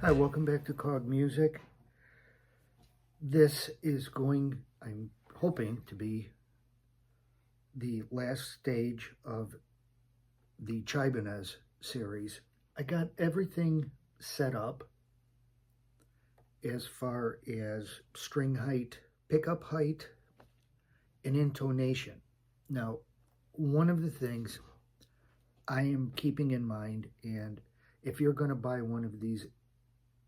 Hi, welcome back to C.O.G Music. This is I'm hoping to be the last stage of the Chibanez series. I got everything set up as far as string height, pickup height, and intonation. Now, one of the things I am keeping in mind, and if you're going to buy one of these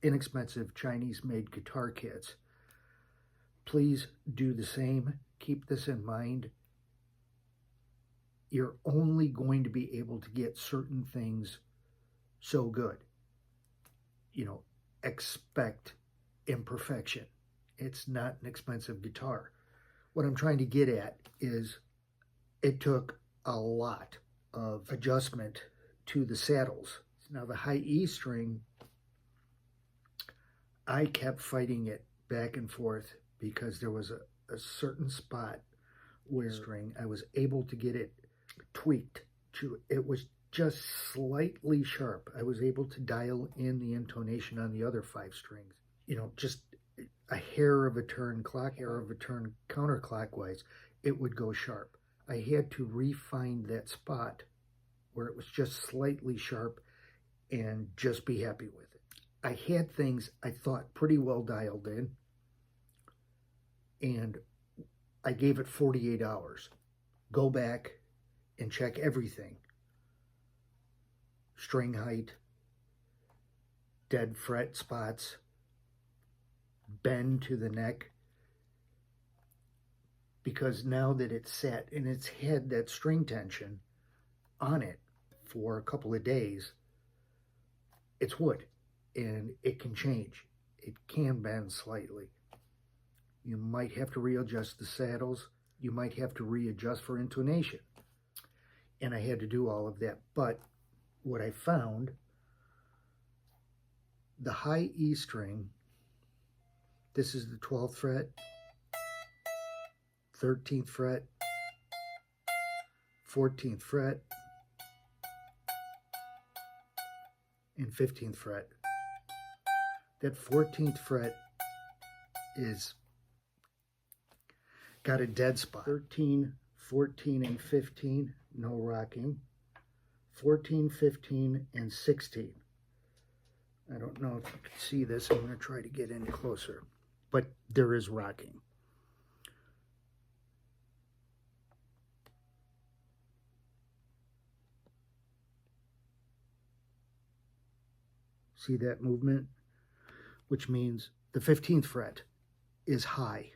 inexpensive Chinese-made guitar kits, please do the same. Keep this in mind. You're only going to be able to get certain things so good. Expect imperfection. It's not an expensive guitar. What I'm trying to get at is it took a lot of adjustment to the saddles. Now the high E string, I kept fighting it back and forth because there was a certain spot where I was able to get it tweaked to, it was just slightly sharp. I was able to dial in the intonation on the other 5 strings. Just a hair of a turn counterclockwise, it would go sharp. I had to refine that spot where it was just slightly sharp and just be happy with it. I had things I thought pretty well dialed in, and I gave it 48 hours. Go back and check everything. String height, dead fret spots, bend to the neck. Because now that it's set and it's had that string tension on it for a couple of days, it's wood and it can change. It can bend slightly. You might have to readjust the saddles. You might have to readjust for intonation. And I had to do all of that. But what I found, the high E string, this is the 12th fret, 13th fret, 14th fret, and 15th fret. That 14th fret is got a dead spot. 13, 14, and 15, no rocking. 14, 15, and 16. I don't know if you can see this. I'm going to try to get in closer. But there is rocking. See that movement? Which means the 15th fret is high.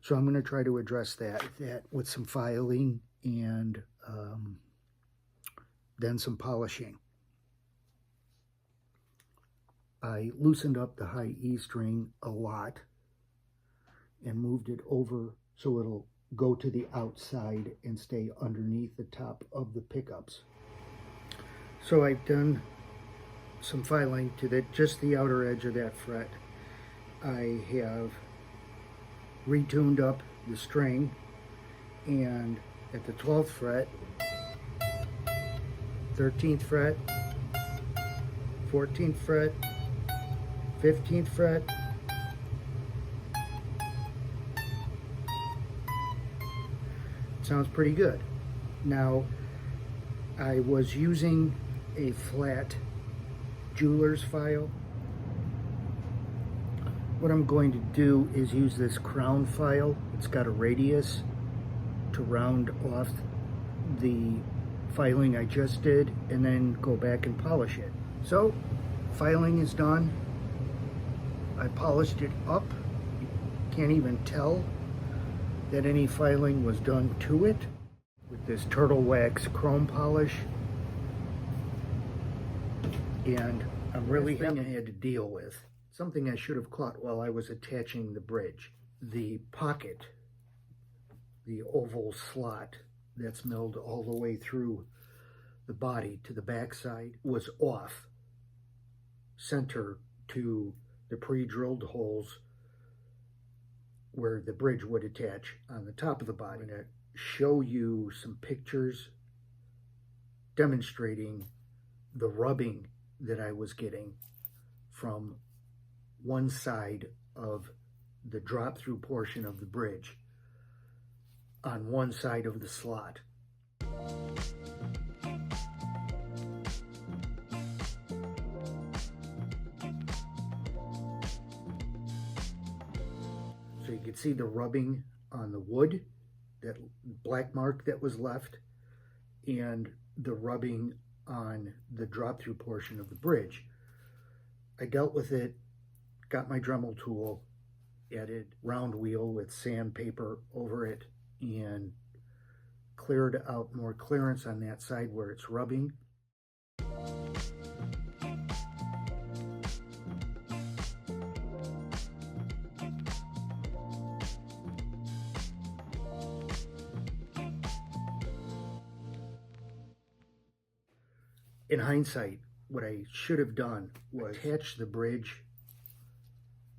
So I'm going to try to address that with some filing and then some polishing. I loosened up the high E string a lot and moved it over so it'll go to the outside and stay underneath the top of the pickups. So I've done some filing to just the outer edge of that fret. I have retuned up the string, and at the 12th fret, 13th fret, 14th fret, 15th fret, sounds pretty good. Now, I was using a flat jeweler's file. What I'm going to do is use this crown file. It's got a radius to round off the filing I just did and then go back and polish it. So, filing is done. I polished it up. You can't even tell that any filing was done to it with this turtle wax chrome polish. And I'm really happy I had to deal with something I should have caught while I was attaching the bridge. The pocket, the oval slot that's milled all the way through the body to the backside was off center to the pre-drilled holes where the bridge would attach on the top of the body. I'm going to show you some pictures demonstrating the rubbing that I was getting from one side of the drop-through portion of the bridge on one side of the slot. So you can see the rubbing on the wood, that black mark that was left, and the rubbing on the drop-through portion of the bridge. I dealt with it, got my Dremel tool, added round wheel with sandpaper over it, and cleared out more clearance on that side where it's rubbing. In hindsight, what I should have done was attach the bridge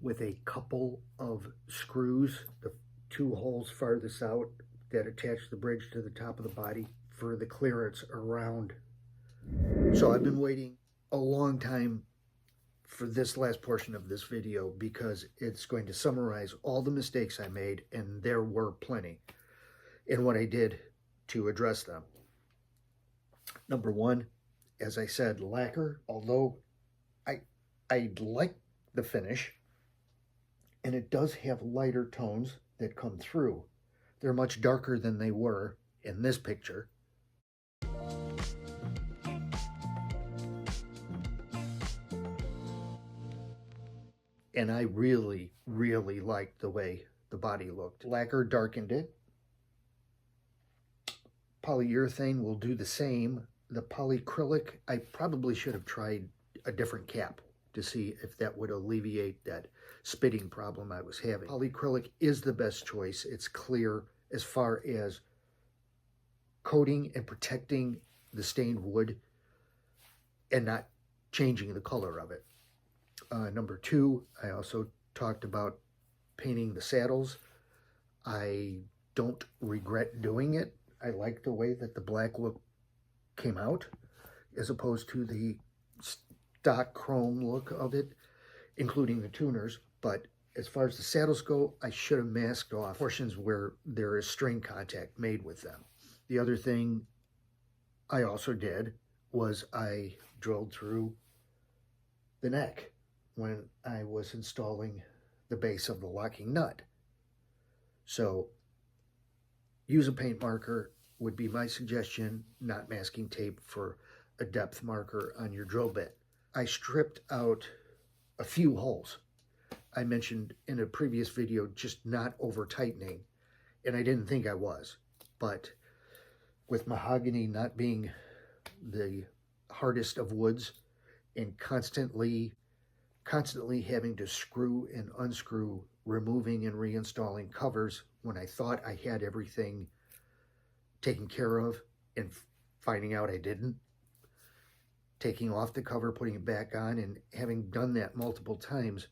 with a couple of screws, the two holes farthest out that attach the bridge to the top of the body for the clearance around. So I've been waiting a long time for this last portion of this video because it's going to summarize all the mistakes I made, and there were plenty, and what I did to address them. Number one, as I said, lacquer. Although I like the finish, and it does have lighter tones that come through. They're much darker than they were in this picture. And I really, really liked the way the body looked. Lacquer darkened it. Polyurethane will do the same. The polyacrylic, I probably should have tried a different cap to see if that would alleviate that spitting problem I was having. Polyacrylic is the best choice. It's clear as far as coating and protecting the stained wood and not changing the color of it. Number two, I also talked about painting the saddles. I don't regret doing it. I like the way that the black look came out as opposed to the stock chrome look of it, including the tuners. But as far as the saddles go, I should have masked off portions where there is string contact made with them. The other thing I also did was I drilled through the neck when I was installing the base of the locking nut. So use a paint marker would be my suggestion, not masking tape for a depth marker on your drill bit. I stripped out a few holes. I mentioned in a previous video just not over tightening, and I didn't think I was, but with mahogany not being the hardest of woods and constantly having to screw and unscrew, removing and reinstalling covers when I thought I had everything taken care of and finding out I didn't, taking off the cover, putting it back on, and having done that multiple times,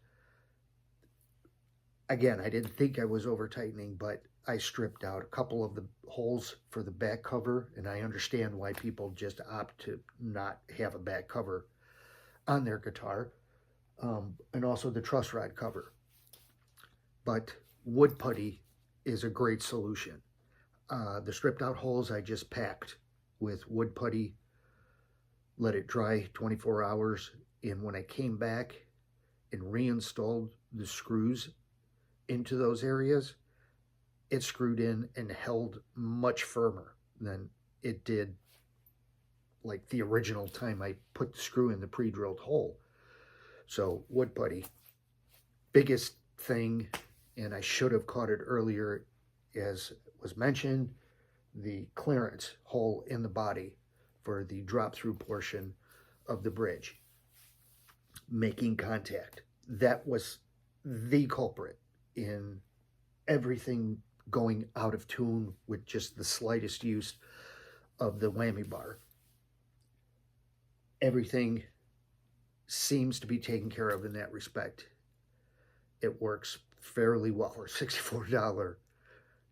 again, I didn't think I was over tightening, but I stripped out a couple of the holes for the back cover, and I understand why people just opt to not have a back cover on their guitar, and also the truss rod cover. But wood putty is a great solution. The stripped out holes I just packed with wood putty, let it dry 24 hours, and when I came back and reinstalled the screws into those areas, it screwed in and held much firmer than it did like the original time I put the screw in the pre-drilled hole. So wood putty, biggest thing, and I should have caught it earlier, as was mentioned, the clearance hole in the body for the drop-through portion of the bridge. Making contact. That was the culprit in everything going out of tune with just the slightest use of the whammy bar. Everything seems to be taken care of in that respect. It works fairly well for a $64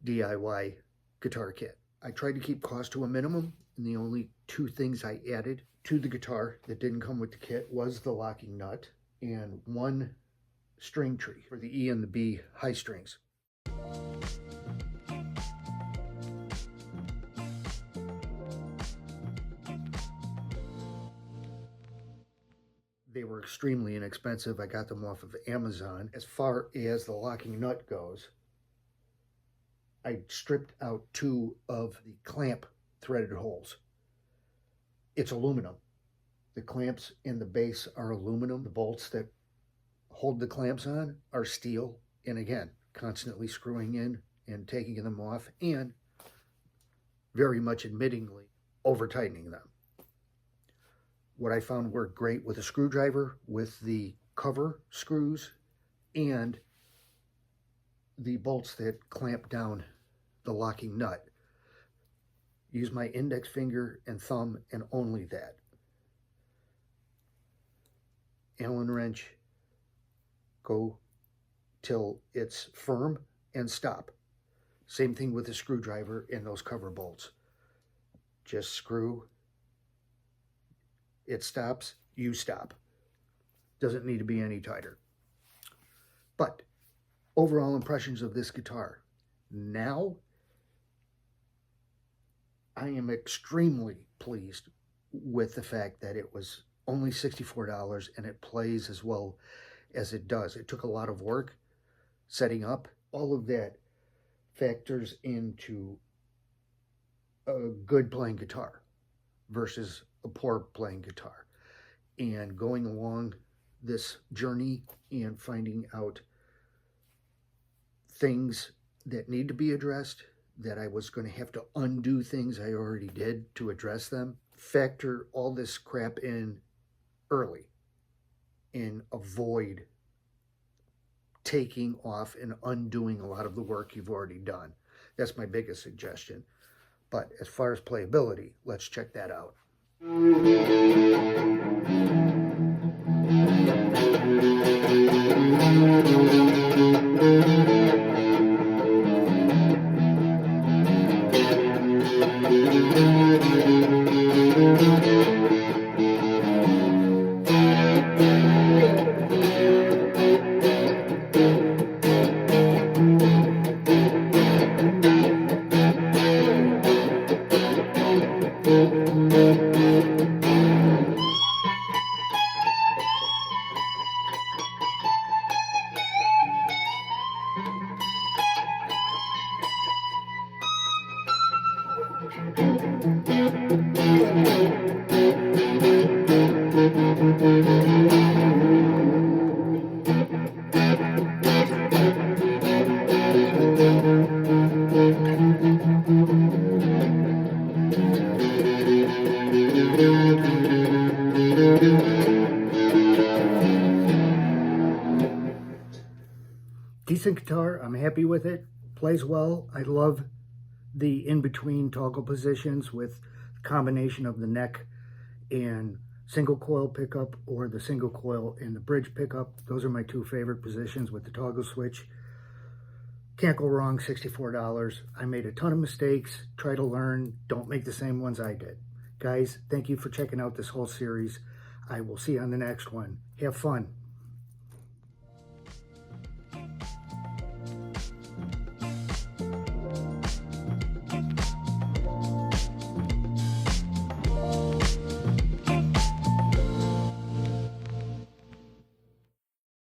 DIY guitar kit. I tried to keep cost to a minimum, and the only two things I added to the guitar that didn't come with the kit was the locking nut and 1 string tree for the E and the B high strings. They were extremely inexpensive. I got them off of Amazon. As far as the locking nut goes, I stripped out 2 of the clamp threaded holes. It's aluminum. The clamps in the base are aluminum. The bolts that hold the clamps on are steel. And again, constantly screwing in and taking them off, and very much admittingly over tightening them. What I found worked great with a screwdriver, with the cover screws, and the bolts that clamp down the locking nut. Use my index finger and thumb, and only that. Allen wrench, go till it's firm and stop. Same thing with the screwdriver and those cover bolts. Just screw, it stops, you stop. Doesn't need to be any tighter. But overall impressions of this guitar. Now, I am extremely pleased with the fact that it was only $64 and it plays as well as it does. It took a lot of work setting up. All of that factors into a good playing guitar versus a poor playing guitar. And going along this journey and finding out things that need to be addressed, that I was going to have to undo things I already did to address them, factor all this crap in early and avoid taking off and undoing a lot of the work you've already done. That's my biggest suggestion. But as far as playability, let's check that out. Decent guitar. I'm happy with it. Plays well. I love the in-between toggle positions with the combination of the neck and single coil pickup, or the single coil and the bridge pickup. Those are my 2 favorite positions with the toggle switch. Can't go wrong. $64. I made a ton of mistakes. Try to learn. Don't make the same ones I did. Guys, thank you for checking out this whole series. I will see you on the next one. Have fun.